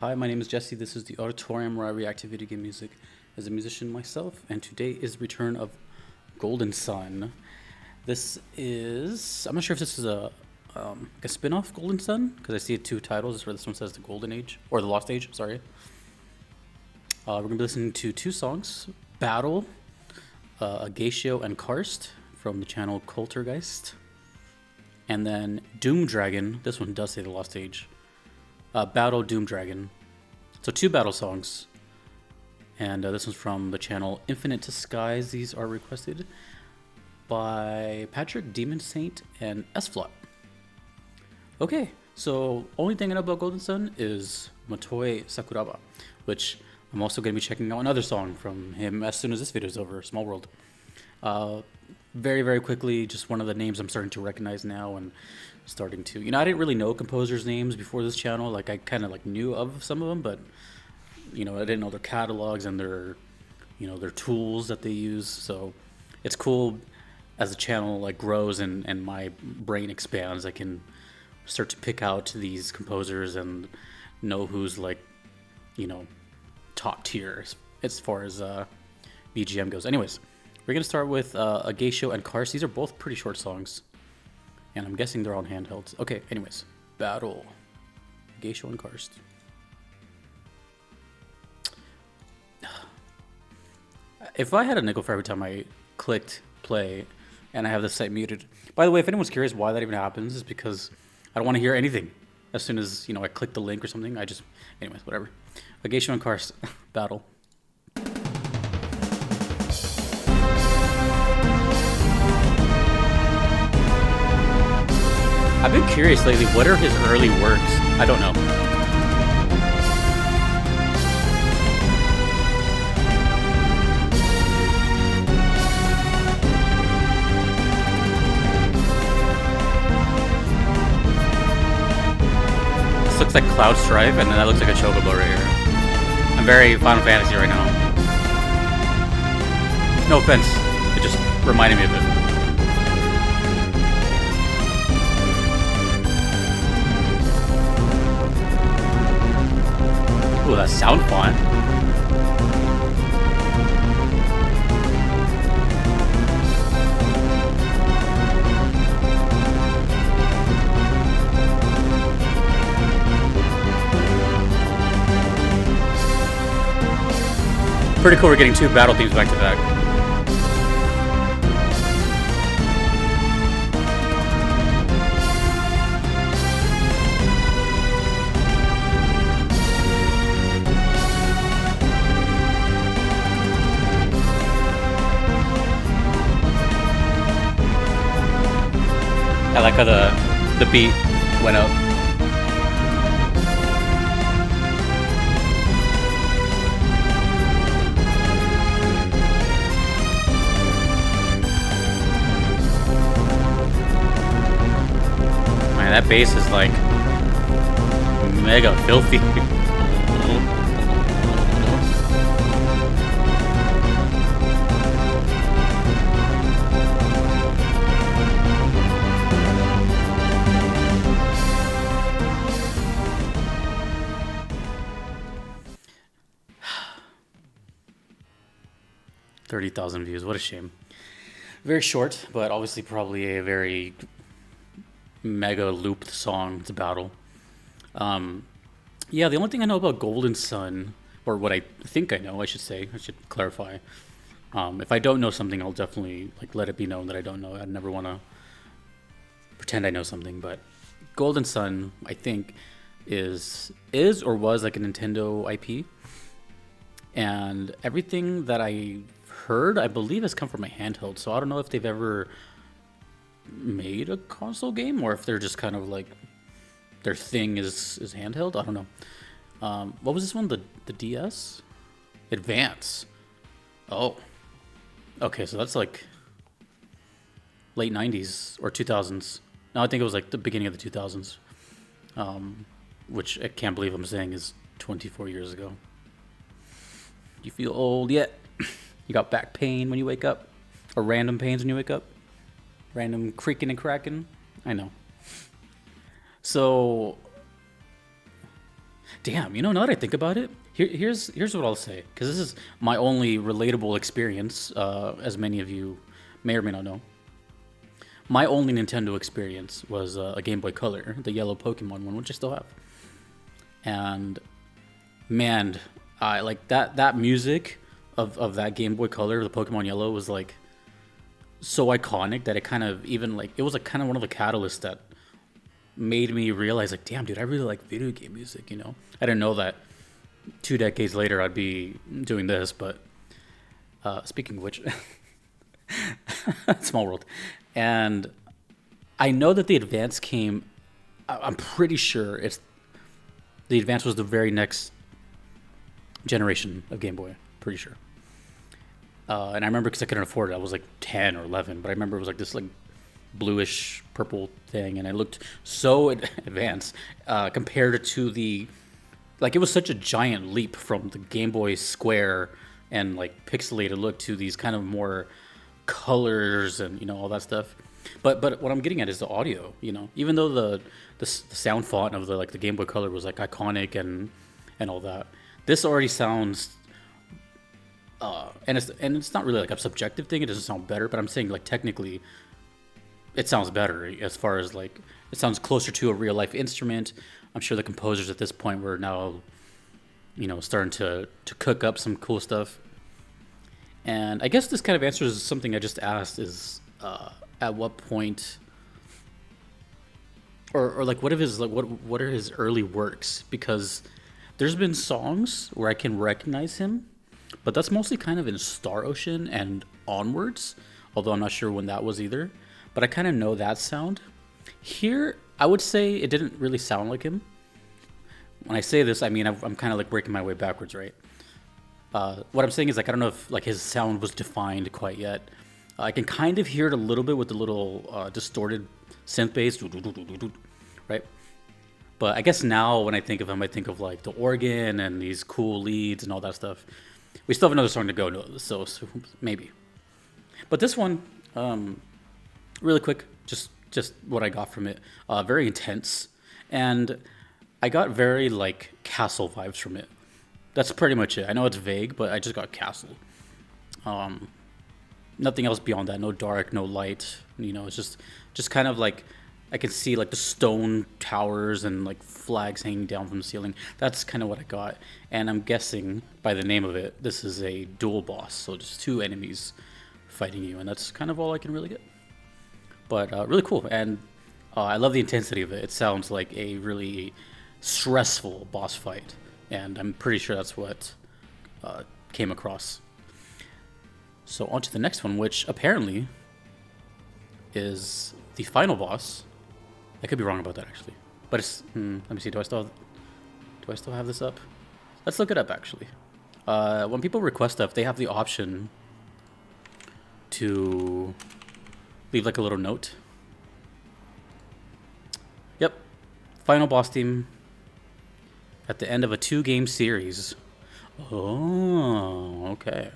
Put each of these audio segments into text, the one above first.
Hi, my name is Jesse. This is the auditorium where I react to video game music as a musician myself, and today is the return of Golden Sun. This is, I'm not sure if this is a spin-off Golden Sun, because I see two titles where this one says the Golden Age, or the Lost Age, sorry. We're going to be listening to two songs, Battle, Agatio and Karst from the channel Contextualizing, and then Doom Dragon, this one does say the Lost Age, Battle Doom Dragon. So two battle songs. And this one's from the channel Infinite to Skies. These are requested by Patrick, Demon Saint, and S-Flop. Okay, so only thing I know about Golden Sun is Motoi Sakuraba, which I'm also going to be checking out another song from him as soon as this video is over, Small World. Very, very quickly, just one of the names I'm starting to recognize now and starting to, I didn't really know composers' names before this channel. Like, I kind of knew of some of them, but, I didn't know their catalogs and their tools that they use. So it's cool as the channel grows and my brain expands. I can start to pick out these composers and know who's top tier as far as BGM goes. Anyways, we're gonna start with Agatio and Karst. These are both pretty short songs, and I'm guessing they're on handhelds. Okay, anyways, Battle, Agatio and Karst. If I had a nickel for every time I clicked play and I have the site muted. By the way, if anyone's curious why that even happens, is because I don't want to hear anything as soon as I click the link or something. Anyways, whatever. Agatio and Karst, Battle. I've been curious lately, what are his early works? I don't know. This looks like Cloud Strife, and then that looks like a Chocobo right here. I'm very Final Fantasy right now. No offense, it just reminded me of it. Ooh, that sound font. Pretty cool we're getting two battle themes back to back. I like how the beat went up. Man, that bass is mega filthy. $30,000 views. What a shame. Very short, but obviously probably a very mega looped song to battle. Yeah, the only thing I know about Golden Sun, or what I think I know, I should clarify. If I don't know something, I'll definitely let it be known that I don't know. I never want to pretend I know something, but Golden Sun, I think, is or was a Nintendo IP. And everything that I heard, I believe, has come from a handheld. So I don't know if they've ever made a console game or if they're just kind of their thing is handheld. I don't know. What was this one? The DS? Advance. Oh. Okay, so that's late 90s or 2000s. No, I think it was the beginning of the 2000s. Which I can't believe I'm saying is 24 years ago. You feel old yet? You got back pain when you wake up? Or random pains when you wake up? Random creaking and cracking? I know. So Damn, you know, now that I think about it, here's what I'll say, because this is my only relatable experience, as many of you may or may not know. My only Nintendo experience was a Game Boy Color, the yellow Pokemon one, which I still have. And man, I like that music of that Game Boy Color, the Pokemon Yellow, was like so iconic that it kind of even like it was like kind of one of the catalysts that made me realize like, damn, dude, I really like video game music. You know, I didn't know that 2 decades later I'd be doing this. But speaking of which, small world, and I know that the Advance came. I'm pretty sure it's the Advance was the very next generation of Game Boy. Pretty sure. And I remember because I couldn't afford it. I was like 10 or 11, but I remember it was like this like bluish purple thing, and it looked so advanced compared to the like it was such a giant leap from the Game Boy Square and like pixelated look to these kind of more colors and you know all that stuff. But what I'm getting at is the audio. You know, even though the sound font of the like the Game Boy Color was like iconic and all that, this already sounds. And it's not really like a subjective thing. It doesn't sound better, but I'm saying like technically, it sounds better as far as like it sounds closer to a real life instrument. I'm sure the composers at this point were now, you know, starting to cook up some cool stuff. And I guess this kind of answers something I just asked: is at what point, or like what of his like what are his early works? Because there's been songs where I can recognize him. But that's mostly kind of in Star Ocean and onwards, although I'm not sure when that was either. But I kind of know that sound. Here, I would say it didn't really sound like him. When I say this, I mean I'm kind of like breaking my way backwards, right? What I'm saying is like I don't know if like his sound was defined quite yet. I can kind of hear it a little bit with the little distorted synth bass, right? But I guess now when I think of him, I think of like the organ and these cool leads and all that stuff. We still have another song to go, so maybe. But this one, really quick, just what I got from it. Very intense, and I got very like castle vibes from it. That's pretty much it. I know it's vague, but I just got castle. Nothing else beyond that. No dark, no light. You know, it's just kind of like I can see like the stone towers and like flags hanging down from the ceiling. That's kind of what I got. And I'm guessing by the name of it, this is a dual boss. So just two enemies fighting you. And that's kind of all I can really get. But really cool. And I love the intensity of it. It sounds like a really stressful boss fight. And I'm pretty sure that's what came across. So on to the next one, which apparently is the final boss. I could be wrong about that actually, but it's. Let me see. Do I still have this up? Let's look it up actually. When people request stuff, they have the option to leave like a little note. Yep, final boss theme at the end of a 2-game series. Oh, okay.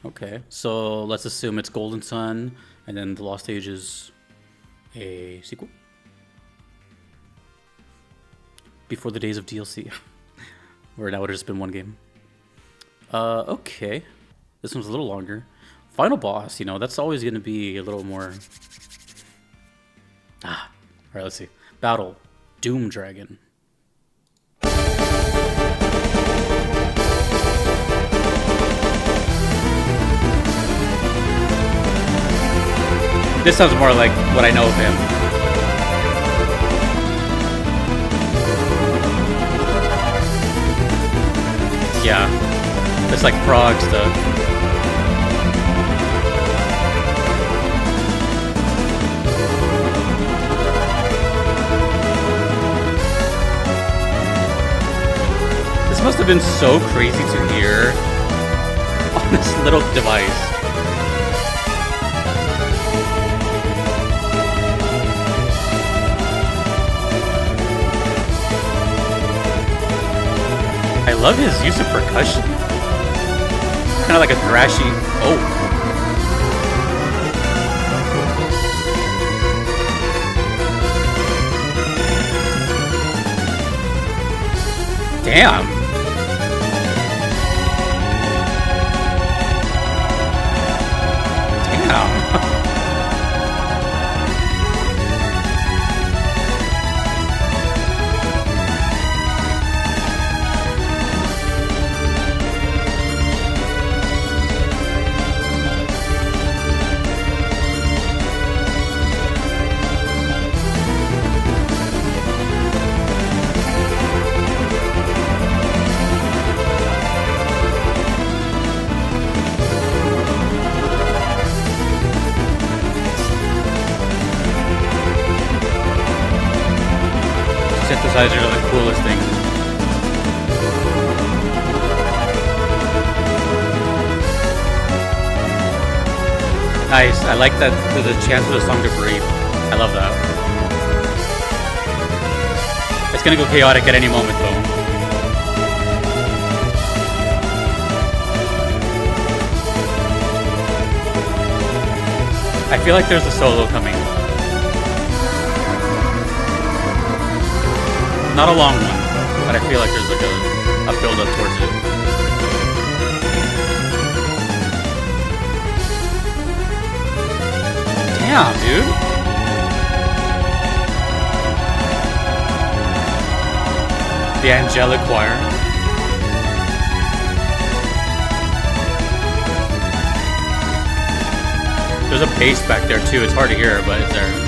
Okay, so let's assume it's Golden Sun, and then the Lost Age is a sequel before the days of DLC, where now it has just been one game. Okay, this one's a little longer. Final boss, you know, that's always going to be a little more. All right, let's see. Battle, Doom Dragon. This sounds more like what I know of him. Yeah, it's like prog stuff. This must have been so crazy to hear on this little device. I love his use of percussion. Kind of like a thrashy. Oh. Damn. Damn. Synthesizers are the coolest thing. Nice. I like that there's a chance for the song to breathe. I love that. It's gonna go chaotic at any moment though. I feel like there's a solo coming. Not a long one, but I feel like there's like a build up towards it. Damn, dude. The angelic choir. There's a bass back there too. It's hard to hear, but it's there.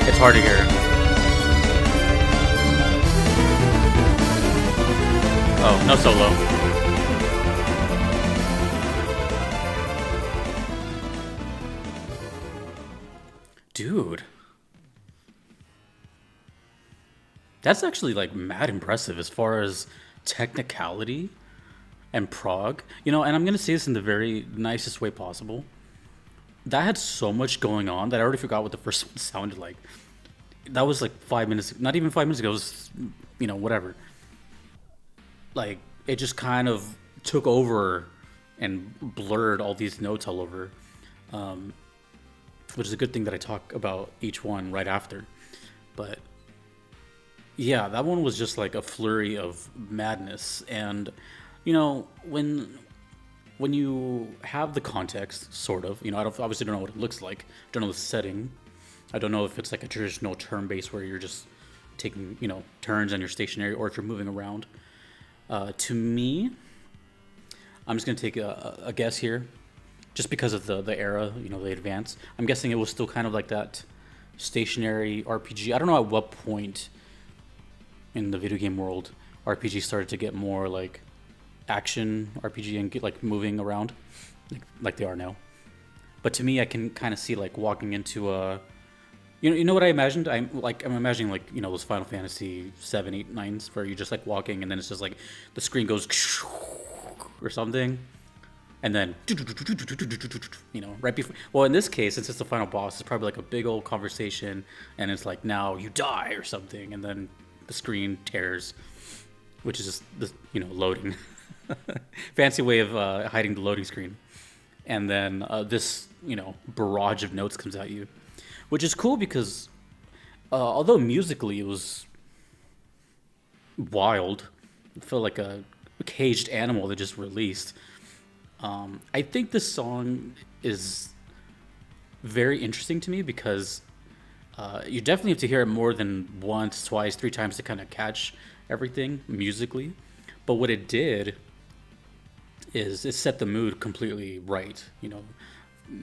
It's hard to hear. Oh, no solo. Dude. That's actually like mad impressive as far as technicality and prog. You know, and I'm going to say this in the very nicest way possible. That had so much going on that I already forgot what the first one sounded like. That was like 5 minutes, not even 5 minutes ago. It was, you know, whatever. Like, it just kind of took over and blurred all these notes all over. Which is a good thing that I talk about each one right after. But yeah, that one was just like a flurry of madness. And, you know, when you have the context, sort of, you know, obviously don't know what it looks like. Don't know the setting. I don't know if it's like a traditional turn base where you're just taking, you know, turns and you're stationary, or if you're moving around. To me, I'm just gonna take a guess here, just because of the era, you know, the advance. I'm guessing it was still kind of like that stationary RPG. I don't know at what point in the video game world RPG started to get more like action RPG and get like moving around like they are now. But to me, I can kind of see like walking into a, you know what I imagined? I'm imagining like, you know, those Final Fantasy 7, 8, 9s where you're just like walking and then it's just like the screen goes or something, and then you know, right before. Well, in this case, since it's the final boss, it's probably like a big old conversation, and it's like now you die or something, and then the screen tears, which is just the, you know, loading. Fancy way of hiding the loading screen. And then this, you know, barrage of notes comes at you, which is cool because although musically it was wild, it felt like a caged animal that just released. I think this song is very interesting to me because you definitely have to hear it more than once, twice, 3 times to kind of catch everything musically. But what it did is it set the mood completely right, you know,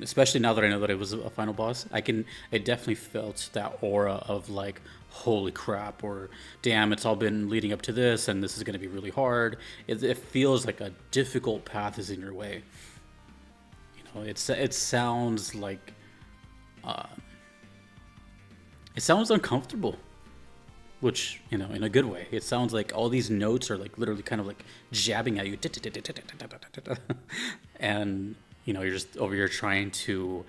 especially now that I know that it was a final boss. It definitely felt that aura of like, holy crap, or damn, it's all been leading up to this and this is going to be really hard. It feels like a difficult path is in your way. You know, it sounds like it sounds uncomfortable, which, you know, in a good way. It sounds like all these notes are like literally kind of like jabbing at you, and you know, you're just over here trying to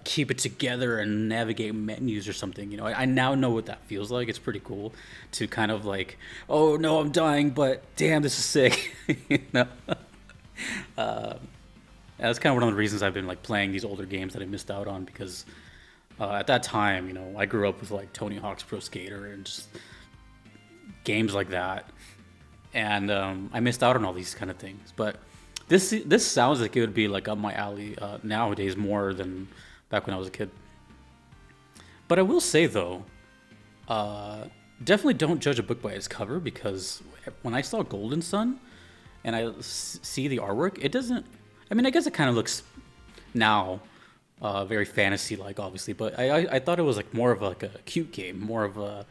keep it together and navigate menus or something. You know, I now know what that feels like. It's pretty cool to kind of like, oh no, I'm dying, but damn, this is sick. You know, that's kind of one of the reasons I've been like playing these older games that I missed out on, because At that time, you know, I grew up with like Tony Hawk's Pro Skater and just games like that, and I missed out on all these kind of things. But this sounds like it would be like up my alley nowadays more than back when I was a kid. But I will say though, definitely don't judge a book by its cover, because when I saw Golden Sun and see the artwork, it doesn't. I mean, I guess it kind of looks now very fantasy-like, obviously, but I thought it was like more of like a cute game, more of a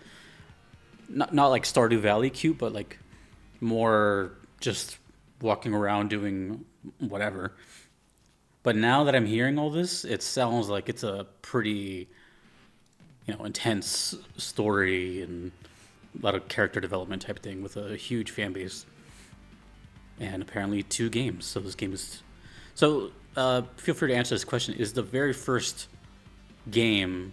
not like Stardew Valley cute, but like more just walking around doing whatever. But now that I'm hearing all this, it sounds like it's a pretty, you know, intense story and a lot of character development type thing with a huge fan base, and apparently 2 games. So this game is so. Feel free to answer this question: is the very first game?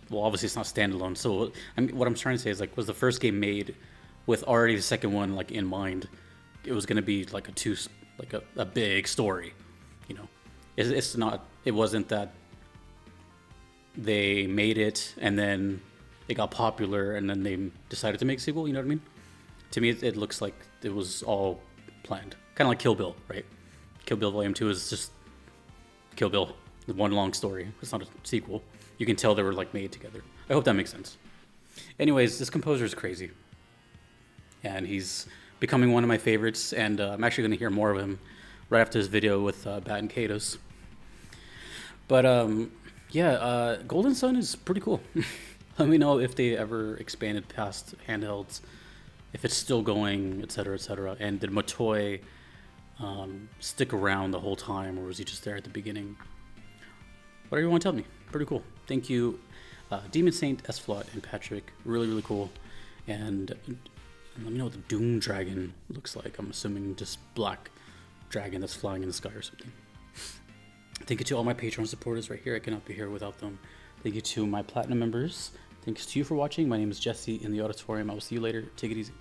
Well, obviously it's not standalone. So what I'm trying to say is, like, was the first game made with already the second one like in mind? It was going to be like a big story, you know. It's not. It wasn't that they made it and then it got popular and then they decided to make a sequel. You know what I mean? To me, it looks like it was all planned. Kind of like Kill Bill, right? Kill Bill Volume 2 is just Kill Bill, the one long story. It's not a sequel. You can tell they were like made together. I hope that makes sense. Anyways, this composer is crazy, and he's becoming one of my favorites. And I'm actually going to hear more of him right after this video with Bat and Katos. But yeah, Golden Sun is pretty cool. Let me know if they ever expanded past handhelds, if it's still going, etc., etc. And did Motoi stick around the whole time, or was he just there at the beginning? Whatever you want to tell me. Pretty cool. Thank you, Demon Saint, S-Flot, and Patrick. Really, really cool. And let me know what the Doom Dragon looks like. I'm assuming just black dragon that's flying in the sky or something. Thank you to all my Patreon supporters right here. I cannot be here without them. Thank you to my Platinum members. Thanks to you for watching. My name is Jesse in the auditorium. I will see you later. Take it easy.